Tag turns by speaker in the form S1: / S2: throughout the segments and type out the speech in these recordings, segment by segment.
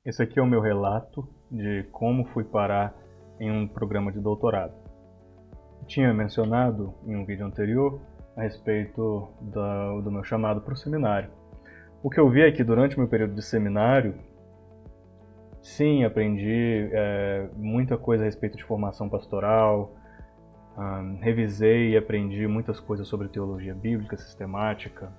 S1: Esse aqui é o meu relato de como fui parar em um programa de doutorado. Eu tinha mencionado em um vídeo anterior a respeito do meu chamado para o seminário. O que eu vi é que durante o meu período de seminário, sim, aprendi muita coisa a respeito de formação pastoral, revisei e aprendi muitas coisas sobre teologia bíblica, sistemática,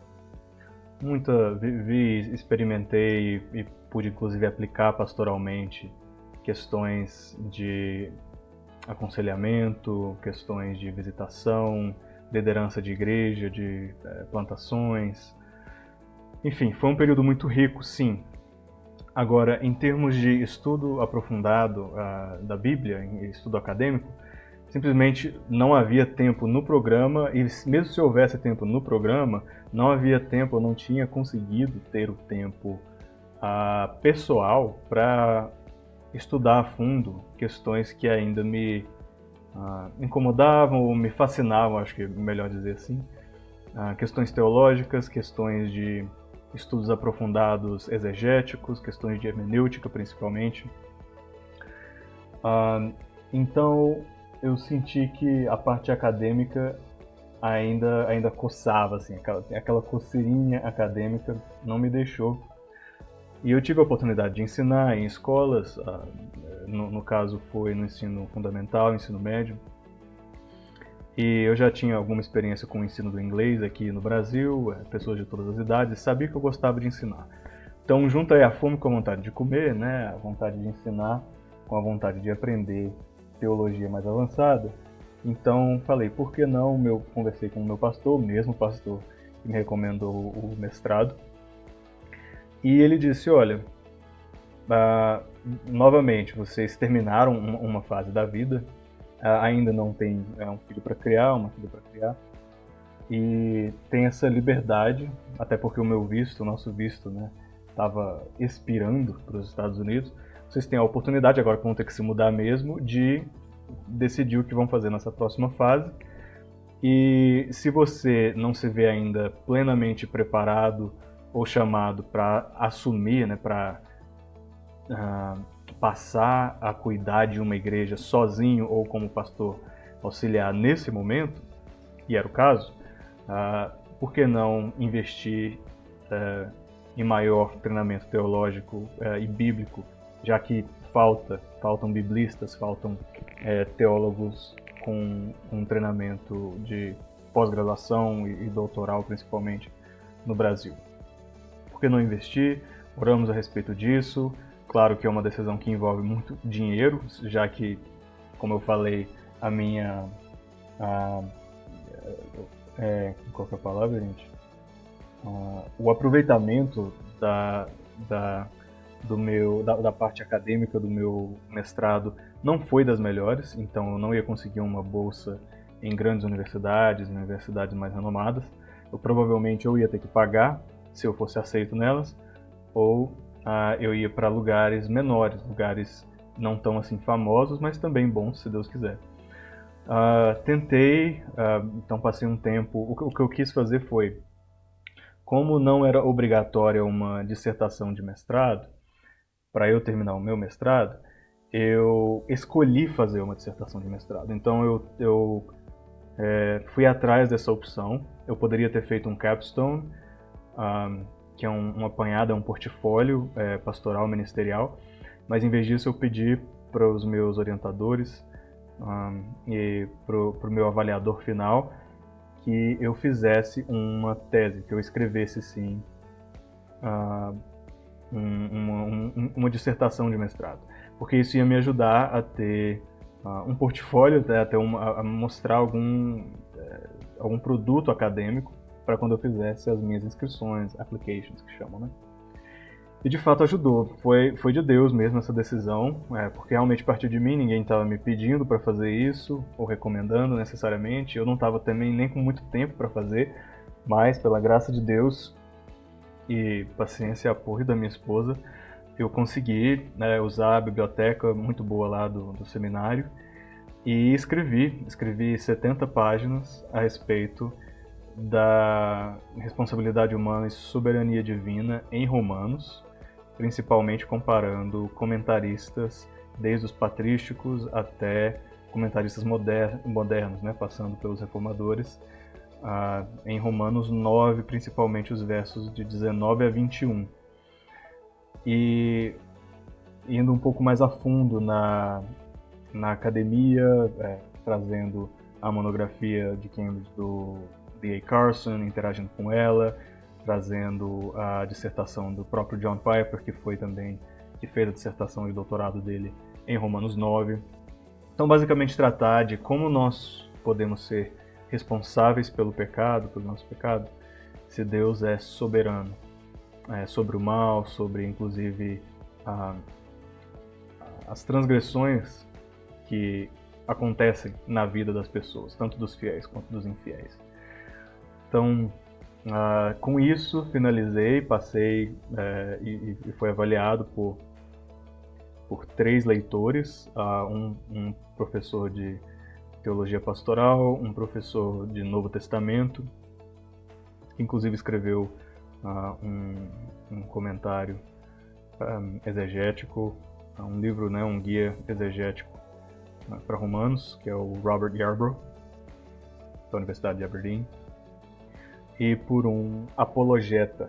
S1: experimentei e pude inclusive aplicar pastoralmente questões de aconselhamento, questões de visitação, liderança de igreja, de plantações. Enfim, foi um período muito rico, sim. Agora, em termos de estudo aprofundado da Bíblia, em estudo acadêmico, simplesmente não havia tempo no programa, e mesmo se houvesse tempo no programa, não havia tempo, eu não tinha conseguido ter o tempo pessoal para estudar a fundo questões que ainda me incomodavam ou me fascinavam, acho que é melhor dizer assim. Questões teológicas, questões de estudos aprofundados exegéticos, questões de hermenêutica principalmente. Então eu senti que a parte acadêmica ainda coçava, assim, aquela coceirinha acadêmica não me deixou. E eu tive a oportunidade de ensinar em escolas, no caso foi no ensino fundamental, ensino médio, e eu já tinha alguma experiência com o ensino do inglês aqui no Brasil, pessoas de todas as idades, sabia que eu gostava de ensinar. Então, junto aí a fome com a vontade de comer, né, a vontade de ensinar, com a vontade de aprender teologia mais avançada, então falei, por que não? Conversei com o meu pastor, o mesmo pastor que me recomendou o mestrado, e ele disse, olha, novamente, vocês terminaram uma fase da vida, ainda não tem um filho para criar, uma filha para criar, e tem essa liberdade, até porque o meu visto, o nosso visto, né, estava expirando para os Estados Unidos. Vocês têm a oportunidade, agora que vão ter que se mudar mesmo, de decidir o que vão fazer nessa próxima fase. E se você não se vê ainda plenamente preparado ou chamado para assumir, né, para passar a cuidar de uma igreja sozinho ou como pastor auxiliar nesse momento, e era o caso, por que não investir em maior treinamento teológico e bíblico, já que faltam biblistas, faltam teólogos com um treinamento de pós-graduação e doutoral, principalmente no Brasil. Por que não investir? Oramos a respeito disso. Claro que é uma decisão que envolve muito dinheiro, já que, como eu falei, a minha... qual que é a palavra, gente? O aproveitamento da parte acadêmica do meu mestrado não foi das melhores, então eu não ia conseguir uma bolsa em grandes universidades mais renomadas. Eu provavelmente ia ter que pagar se eu fosse aceito nelas, ou eu ia para lugares menores, lugares não tão assim famosos, mas também bons, se Deus quiser. Tentei, então passei um tempo. O que eu quis fazer foi, como não era obrigatória uma dissertação de mestrado, para eu terminar o meu mestrado, eu escolhi fazer uma dissertação de mestrado. Então eu fui atrás dessa opção. Eu poderia ter feito um capstone, que é um apanhado, é um portfólio pastoral ministerial, mas em vez disso eu pedi para os meus orientadores e para o meu avaliador final que eu fizesse uma tese, que eu escrevesse sim uma dissertação de mestrado, porque isso ia me ajudar a ter um portfólio, a mostrar algum produto acadêmico para quando eu fizesse as minhas inscrições, applications que chamam, né? E de fato ajudou, foi de Deus mesmo essa decisão, porque realmente partiu de mim, ninguém estava me pedindo para fazer isso, ou recomendando necessariamente, eu não estava também nem com muito tempo para fazer, mas pela graça de Deus e paciência e apoio da minha esposa, eu consegui usar a biblioteca muito boa lá do seminário e escrevi 70 páginas a respeito da responsabilidade humana e soberania divina em Romanos. principalmente comparando comentaristas, desde os patrísticos até comentaristas modernos, né, passando pelos reformadores, em Romanos 9, principalmente os versos de 19 a 21. E indo um pouco mais a fundo na academia, trazendo a monografia de Cambridge do D.A. Carson, interagindo com ela, trazendo a dissertação do próprio John Piper, que fez a dissertação de doutorado dele em Romanos 9. Então, basicamente, tratar de como nós podemos ser responsáveis pelo nosso pecado, se Deus é soberano sobre o mal, sobre, inclusive, as transgressões que acontecem na vida das pessoas, tanto dos fiéis quanto dos infiéis. Então, com isso, finalizei, passei e foi avaliado por 3 leitores, um professor de teologia pastoral, um professor de Novo Testamento, que inclusive escreveu um comentário exegético, um livro, né, um guia exegético para Romanos, que é o Robert Yarbrough, da Universidade de Aberdeen, e por um apologeta,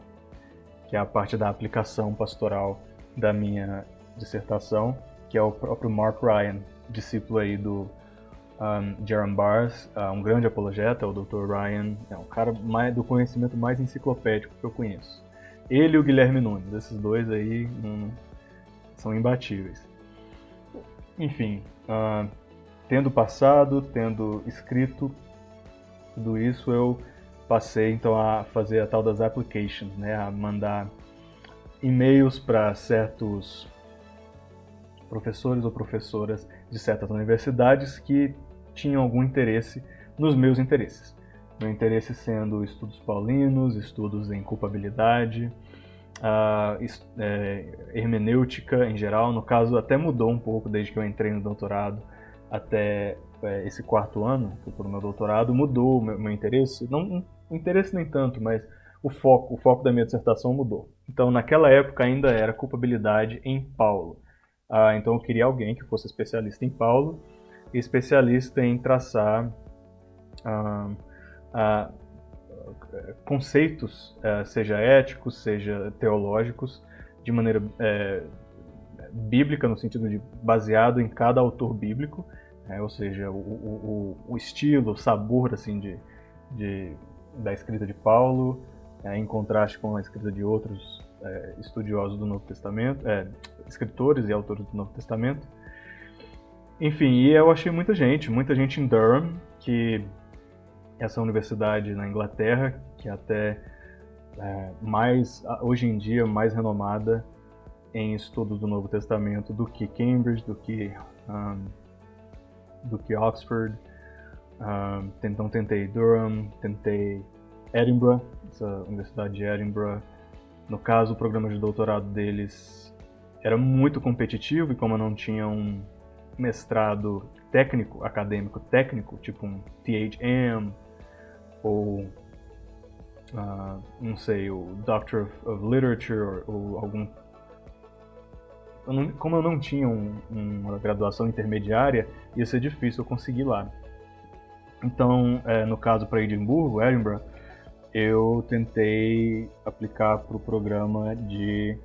S1: que é a parte da aplicação pastoral da minha dissertação, que é o próprio Mark Ryan, discípulo aí do Jerram Barrs, um grande apologeta. O Dr. Ryan é um cara do conhecimento mais enciclopédico que eu conheço. Ele e o Guilherme Nunes, esses dois aí são imbatíveis. Enfim, tendo escrito tudo isso, eu passei então a fazer a tal das applications, né, a mandar e-mails para certos professores ou professoras de certas universidades que tinham algum interesse nos meus interesses. Meu interesse sendo estudos paulinos, estudos em culpabilidade, hermenêutica em geral. No caso, até mudou um pouco desde que eu entrei no doutorado até esse 4º ano que eu estou no meu doutorado. Mudou o meu interesse, não interesse nem tanto, mas o foco da minha dissertação mudou. Então, naquela época ainda era culpabilidade em Paulo. Então eu queria alguém que fosse especialista em Paulo e especialista em traçar conceitos, seja éticos, seja teológicos, de maneira bíblica, no sentido de baseado em cada autor bíblico, ou seja, o estilo, o sabor assim, da escrita de Paulo, em contraste com a escrita de outros estudiosos do Novo Testamento, escritores e autores do Novo Testamento. Enfim, e eu achei muita gente em Durham, que essa universidade na Inglaterra, que até hoje em dia mais renomada em estudos do Novo Testamento do que Cambridge, do que Oxford. Então tentei Durham, tentei Edinburgh, essa universidade de Edinburgh. No caso, o programa de doutorado deles era muito competitivo, e como eu não tinha um mestrado acadêmico técnico, tipo um THM, ou não sei, o Doctor of Literature, ou algum... Como eu não tinha uma graduação intermediária, ia ser difícil eu conseguir lá. Então, no caso para Edinburgh, eu tentei aplicar para o programa de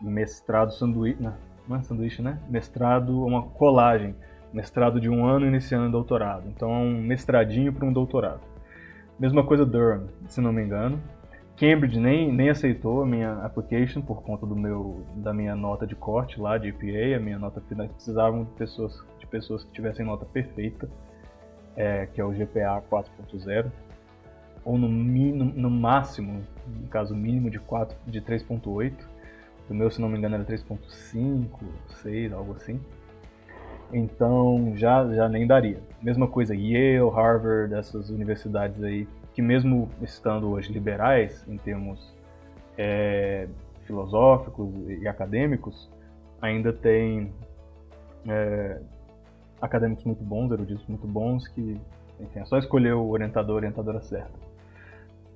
S1: mestrado sanduíche, não é sanduíche, né? Mestrado, uma colagem, mestrado de 1 ano iniciando o doutorado. Então, um mestradinho para um doutorado. Mesma coisa Durham, se não me engano. Cambridge nem aceitou a minha application por conta da minha nota de corte lá, de GPA, a minha nota final. Precisavam de pessoas que tivessem nota perfeita, que é o GPA 4.0, ou no máximo, no caso mínimo de 3.8. O meu, se não me engano, era 3.5, 6, algo assim. Então já nem daria. Mesma coisa Yale, Harvard, essas universidades aí, que mesmo estando hoje liberais em termos filosóficos e acadêmicos, ainda tem acadêmicos muito bons, eruditos muito bons, que, enfim, é só escolher o orientadora certa.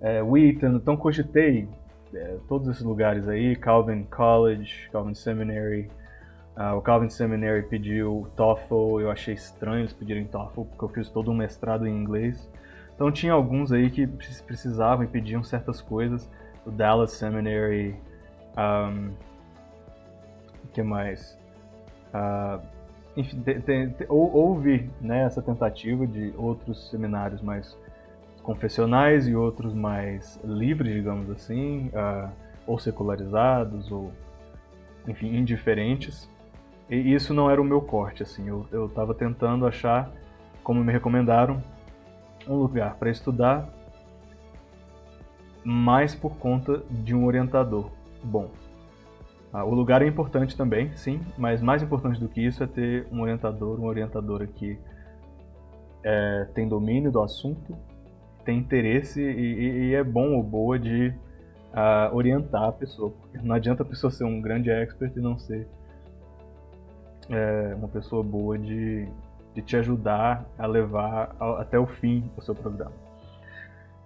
S1: Wheaton, então cogitei todos esses lugares aí, Calvin College, Calvin Seminary. O Calvin Seminary pediu TOEFL, eu achei estranho eles pedirem TOEFL, porque eu fiz todo um mestrado em inglês. Então tinha alguns aí que precisavam e pediam certas coisas. O Dallas Seminary, o que mais? Enfim, houve, né, essa tentativa de outros seminários mais confessionais e outros mais livres, digamos assim, ou secularizados, ou, enfim, indiferentes. E isso não era o meu corte, assim. Eu estava tentando achar, como me recomendaram, um lugar para estudar, mais por conta de um orientador bom. O lugar é importante também, sim, mas mais importante do que isso é ter um orientador, uma orientadora que tem domínio do assunto, tem interesse e é bom ou boa de orientar a pessoa. Porque não adianta a pessoa ser um grande expert e não ser uma pessoa boa de te ajudar a levar até o fim o seu programa.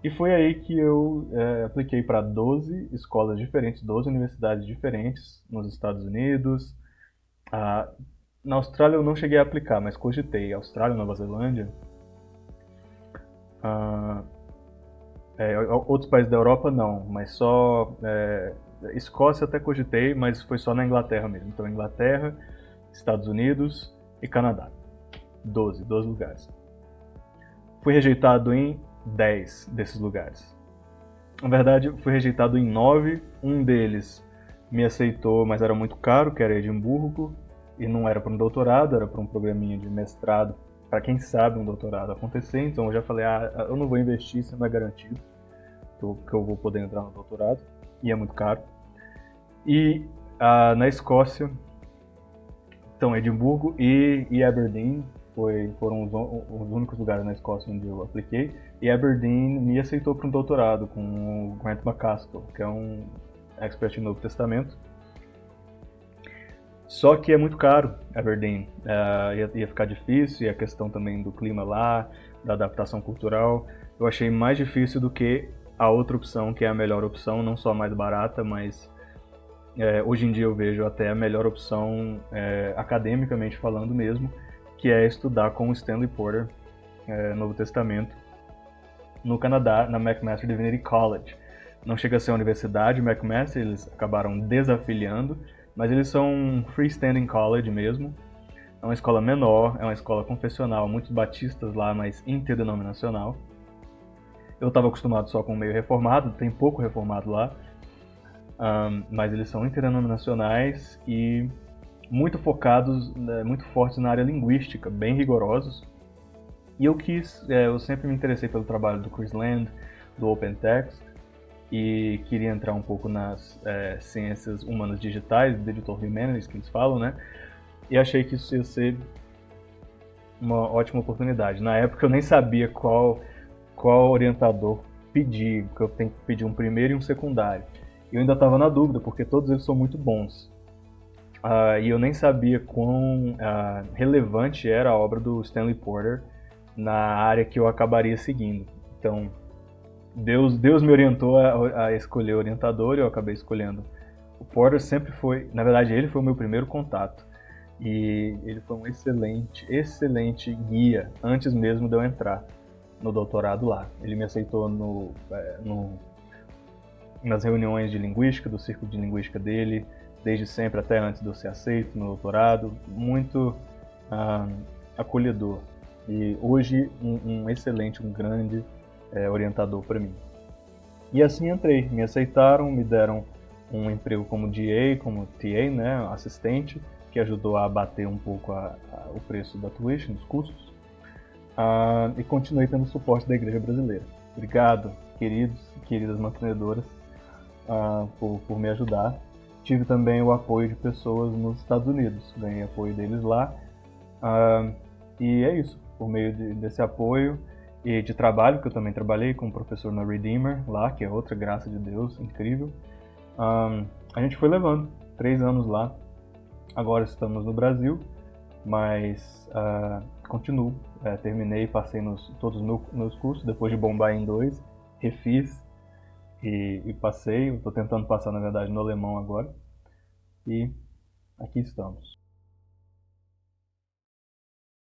S1: E foi aí que eu apliquei para 12 escolas diferentes, 12 universidades diferentes nos Estados Unidos. Na Austrália eu não cheguei a aplicar, mas cogitei. Austrália, Nova Zelândia. Outros países da Europa não, mas só... Escócia até cogitei, mas foi só na Inglaterra mesmo. Então Inglaterra, Estados Unidos e Canadá. 12 lugares. Fui rejeitado em 10 desses lugares. Na verdade, fui rejeitado em 9. Um deles me aceitou, mas era muito caro, que era Edimburgo, e não era para um doutorado, era para um programinha de mestrado, para quem sabe um doutorado acontecer. Então eu já falei, eu não vou investir, isso não é garantido que eu vou poder entrar no doutorado, e é muito caro. E na Escócia, então Edimburgo e Aberdeen foram os únicos lugares na Escócia onde eu apliquei. E Aberdeen me aceitou para um doutorado com o Grant McCaskill, que é um expert em Novo Testamento. Só que é muito caro, Aberdeen. Ia ficar difícil, e a questão também do clima lá, da adaptação cultural. Eu achei mais difícil do que a outra opção, que é a melhor opção, não só mais barata, mas hoje em dia eu vejo até a melhor opção, academicamente falando mesmo, que é estudar com o Stanley Porter, Novo Testamento, no Canadá, na McMaster Divinity College. Não chega a ser a universidade McMaster, eles acabaram desafiliando, mas eles são um freestanding college mesmo. É uma escola menor, é uma escola confessional, muitos batistas lá, mas interdenominacional. Eu estava acostumado só com o meio reformado, tem pouco reformado lá, mas eles são interdenominacionais e muito focados, muito fortes na área linguística, bem rigorosos. E eu sempre me interessei pelo trabalho do Chris Land, do OpenText, e queria entrar um pouco nas ciências humanas digitais, Digital Humanities, que eles falam, né? E achei que isso ia ser uma ótima oportunidade. Na época eu nem sabia qual orientador pedir, porque eu tenho que pedir um primeiro e um secundário. E eu ainda estava na dúvida, porque todos eles são muito bons. E eu nem sabia quão relevante era a obra do Stanley Porter na área que eu acabaria seguindo. Então, Deus me orientou a escolher o orientador, e eu acabei escolhendo. O Porter sempre foi, na verdade, ele foi o meu primeiro contato. E ele foi um excelente guia, antes mesmo de eu entrar no doutorado lá. Ele me aceitou nas reuniões de linguística, do círculo de linguística dele, desde sempre, até antes de eu ser aceito no doutorado. Muito acolhedor. E hoje um excelente, um grande orientador para mim. E assim entrei, me aceitaram, me deram um emprego como DA, como TA, né, assistente, que ajudou a abater um pouco o preço da tuition, dos custos, e continuei tendo suporte da Igreja Brasileira. Obrigado, queridos e queridas mantenedoras, por me ajudar. Tive também o apoio de pessoas nos Estados Unidos, ganhei apoio deles lá, e é isso, por meio desse apoio e de trabalho, que eu também trabalhei como professor na Redeemer lá, que é outra graça de Deus, incrível. A gente foi levando 3 anos lá. Agora estamos no Brasil, mas continuo. Terminei, passei todos os meus cursos, depois de bombar em 2, refiz. e passei. Estou tentando passar, na verdade, no alemão agora. E aqui estamos.